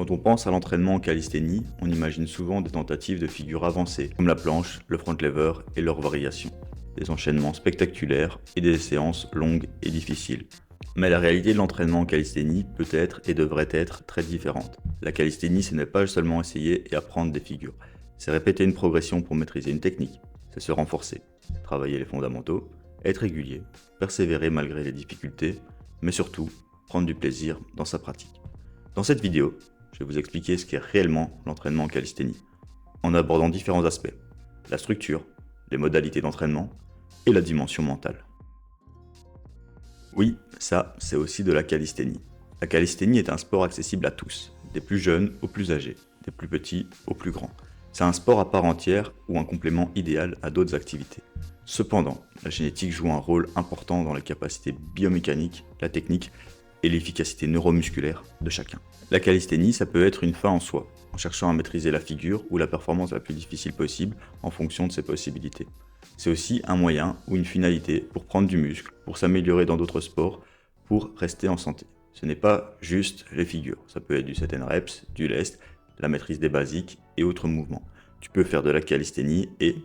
Quand on pense à l'entraînement en calisthénie, on imagine souvent des tentatives de figures avancées, comme la planche, le front lever et leurs variations. Des enchaînements spectaculaires et des séances longues et difficiles. Mais la réalité de l'entraînement en calisthénie peut être et devrait être très différente. La calisthénie, ce n'est pas seulement essayer et apprendre des figures. C'est répéter une progression pour maîtriser une technique. C'est se renforcer, travailler les fondamentaux, être régulier, persévérer malgré les difficultés, mais surtout, prendre du plaisir dans sa pratique. Dans cette vidéo, je vais vous expliquer ce qu'est réellement l'entraînement en calisthénie, en abordant différents aspects, la structure, les modalités d'entraînement et la dimension mentale. Oui, ça, c'est aussi de la calisthénie. La calisthénie est un sport accessible à tous, des plus jeunes aux plus âgés, des plus petits aux plus grands. C'est un sport à part entière ou un complément idéal à d'autres activités. Cependant, la génétique joue un rôle important dans les capacités biomécaniques, la technique et l'efficacité neuromusculaire de chacun. La calisthénie, ça peut être une fin en soi, en cherchant à maîtriser la figure ou la performance la plus difficile possible en fonction de ses possibilités. C'est aussi un moyen ou une finalité pour prendre du muscle, pour s'améliorer dans d'autres sports, pour rester en santé. Ce n'est pas juste les figures, ça peut être du set and reps, du lest, la maîtrise des basiques et autres mouvements. Tu peux faire de la calisthénie et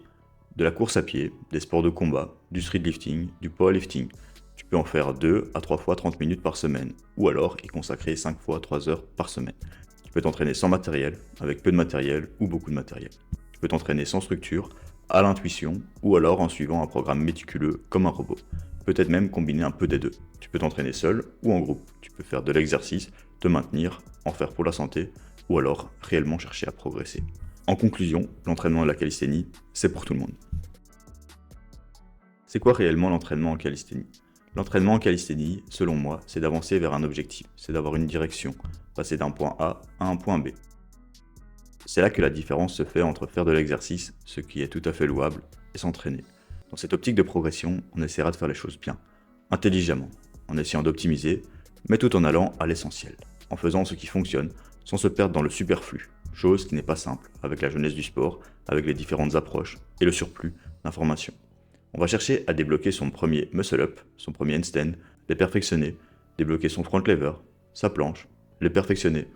de la course à pied, des sports de combat, du streetlifting, du powerlifting. Tu peux en faire 2 à 3 fois 30 minutes par semaine, ou alors y consacrer 5 fois 3 heures par semaine. Tu peux t'entraîner sans matériel, avec peu de matériel ou beaucoup de matériel. Tu peux t'entraîner sans structure, à l'intuition, ou alors en suivant un programme méticuleux comme un robot. Peut-être même combiner un peu des deux. Tu peux t'entraîner seul ou en groupe. Tu peux faire de l'exercice, te maintenir, en faire pour la santé, ou alors réellement chercher à progresser. En conclusion, l'entraînement de la calisthénie, c'est pour tout le monde. C'est quoi réellement l'entraînement en calisthénie ? L'entraînement en calisthénie, selon moi, c'est d'avancer vers un objectif, c'est d'avoir une direction, passer d'un point A à un point B. C'est là que la différence se fait entre faire de l'exercice, ce qui est tout à fait louable, et s'entraîner. Dans cette optique de progression, on essaiera de faire les choses bien, intelligemment, en essayant d'optimiser, mais tout en allant à l'essentiel, en faisant ce qui fonctionne, sans se perdre dans le superflu, chose qui n'est pas simple avec la jeunesse du sport, avec les différentes approches et le surplus d'informations. On va chercher à débloquer son premier muscle-up, son premier handstand, les perfectionner, débloquer son front lever, sa planche, les perfectionner,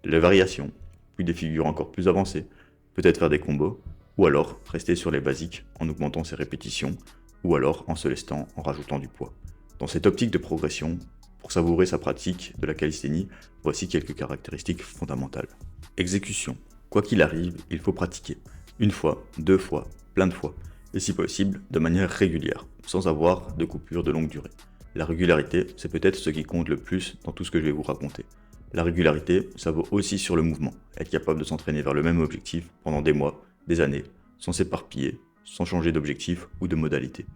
les variations, puis des figures encore plus avancées, peut-être faire des combos, ou alors rester sur les basiques en augmentant ses répétitions, ou alors en se lestant en rajoutant du poids. Dans cette optique de progression, pour savourer sa pratique de la calisthénie, voici quelques caractéristiques fondamentales. Exécution. Quoi qu'il arrive, il faut pratiquer. Une fois, 2 fois, plein de fois. Et si possible, de manière régulière, sans avoir de coupure de longue durée. La régularité, c'est peut-être ce qui compte le plus dans tout ce que je vais vous raconter. La régularité, ça vaut aussi sur le mouvement. Être capable de s'entraîner vers le même objectif pendant des mois, des années, sans s'éparpiller, sans changer d'objectif ou de modalité.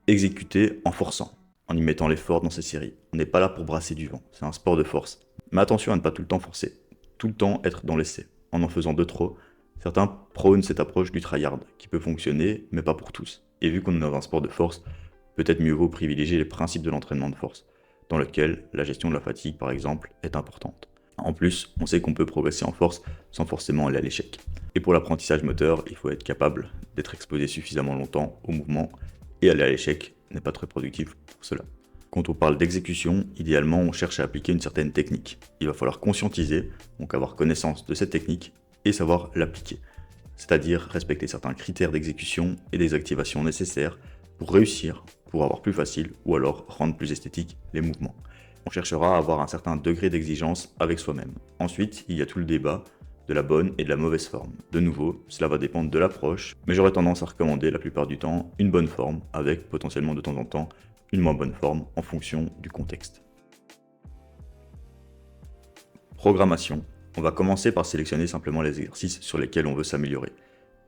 Exécuter en forçant, en y mettant l'effort dans ses séries. On n'est pas là pour brasser du vent, c'est un sport de force. Mais attention à ne pas tout le temps forcer, tout le temps être dans l'essai. En faisant de trop, certains prônent cette approche du tryhard, qui peut fonctionner, mais pas pour tous. Et vu qu'on est dans un sport de force, peut-être mieux vaut privilégier les principes de l'entraînement de force, dans lequel la gestion de la fatigue, par exemple, est importante. En plus, on sait qu'on peut progresser en force sans forcément aller à l'échec. Et pour l'apprentissage moteur, il faut être capable d'être exposé suffisamment longtemps au mouvement, et aller à l'échec n'est pas très productif pour cela. Quand on parle d'exécution, idéalement, on cherche à appliquer une certaine technique. Il va falloir conscientiser, donc avoir connaissance de cette technique, et savoir l'appliquer. C'est-à-dire respecter certains critères d'exécution et des activations nécessaires pour réussir, pour avoir plus facile ou alors rendre plus esthétique les mouvements. On cherchera à avoir un certain degré d'exigence avec soi-même. Ensuite, il y a tout le débat de la bonne et de la mauvaise forme. De nouveau, cela va dépendre de l'approche, mais j'aurais tendance à recommander la plupart du temps une bonne forme avec potentiellement de temps en temps une moins bonne forme en fonction du contexte. Programmation. On va commencer par sélectionner simplement les exercices sur lesquels on veut s'améliorer.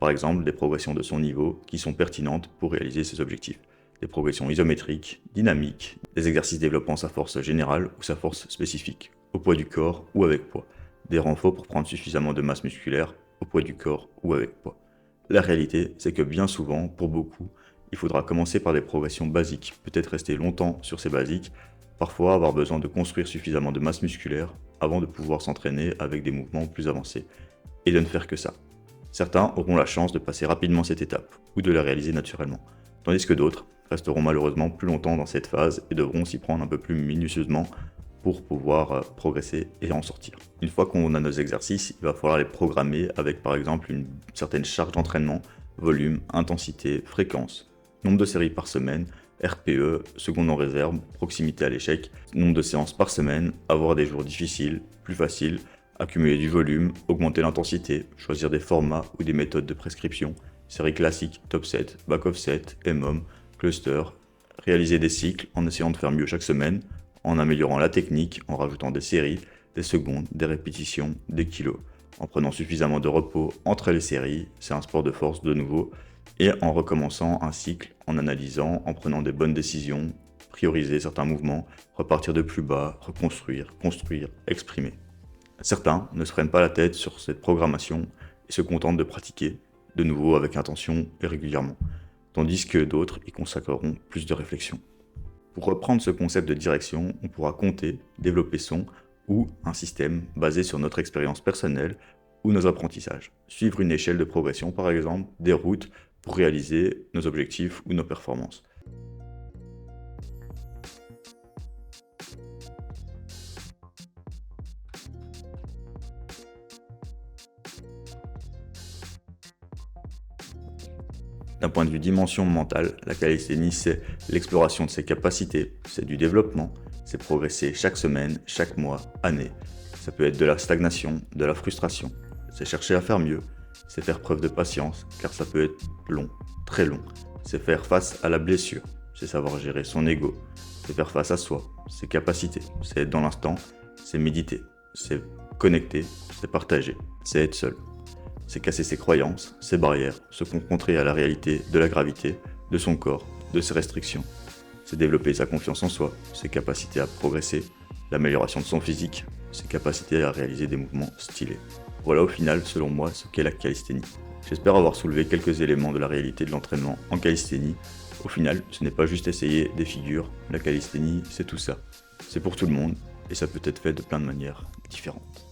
Par exemple, des progressions de son niveau qui sont pertinentes pour réaliser ses objectifs. Des progressions isométriques, dynamiques, des exercices développant sa force générale ou sa force spécifique, au poids du corps ou avec poids. Des renforts pour prendre suffisamment de masse musculaire, au poids du corps ou avec poids. La réalité, c'est que bien souvent, pour beaucoup, il faudra commencer par des progressions basiques, peut-être rester longtemps sur ces basiques, parfois avoir besoin de construire suffisamment de masse musculaire avant de pouvoir s'entraîner avec des mouvements plus avancés, et de ne faire que ça. Certains auront la chance de passer rapidement cette étape, ou de la réaliser naturellement, tandis que d'autres resteront malheureusement plus longtemps dans cette phase et devront s'y prendre un peu plus minutieusement pour pouvoir progresser et en sortir. Une fois qu'on a nos exercices, il va falloir les programmer avec par exemple une certaine charge d'entraînement, volume, intensité, fréquence, nombre de séries par semaine, RPE, seconde en réserve, proximité à l'échec, nombre de séances par semaine, avoir des jours difficiles, plus faciles, accumuler du volume, augmenter l'intensité, choisir des formats ou des méthodes de prescription, séries classiques, top set, back of set, MOM, cluster, réaliser des cycles en essayant de faire mieux chaque semaine, en améliorant la technique, en rajoutant des séries, des secondes, des répétitions, des kilos, en prenant suffisamment de repos entre les séries, c'est un sport de force de nouveau, et en recommençant un cycle, en analysant, en prenant des bonnes décisions, prioriser certains mouvements, repartir de plus bas, reconstruire, construire, exprimer. Certains ne se prennent pas la tête sur cette programmation et se contentent de pratiquer, de nouveau avec intention et régulièrement, tandis que d'autres y consacreront plus de réflexion. Pour reprendre ce concept de direction, on pourra compter, développer son ou un système basé sur notre expérience personnelle ou nos apprentissages. Suivre une échelle de progression par exemple, des routes pour réaliser nos objectifs ou nos performances. D'un point de vue dimension mentale, la calisthénie, c'est l'exploration de ses capacités, c'est du développement, c'est progresser chaque semaine, chaque mois, année. Ça peut être de la stagnation, de la frustration, c'est chercher à faire mieux, c'est faire preuve de patience, car ça peut être long, très long. C'est faire face à la blessure, c'est savoir gérer son ego, c'est faire face à soi, ses capacités, c'est être dans l'instant, c'est méditer, c'est connecter, c'est partager, c'est être seul. C'est casser ses croyances, ses barrières, se confronter à la réalité de la gravité, de son corps, de ses restrictions. C'est développer sa confiance en soi, ses capacités à progresser, l'amélioration de son physique, ses capacités à réaliser des mouvements stylés. Voilà au final, selon moi, ce qu'est la calisthénie. J'espère avoir soulevé quelques éléments de la réalité de l'entraînement en calisthénie. Au final, ce n'est pas juste essayer des figures, la calisthénie, c'est tout ça. C'est pour tout le monde, et ça peut être fait de plein de manières différentes.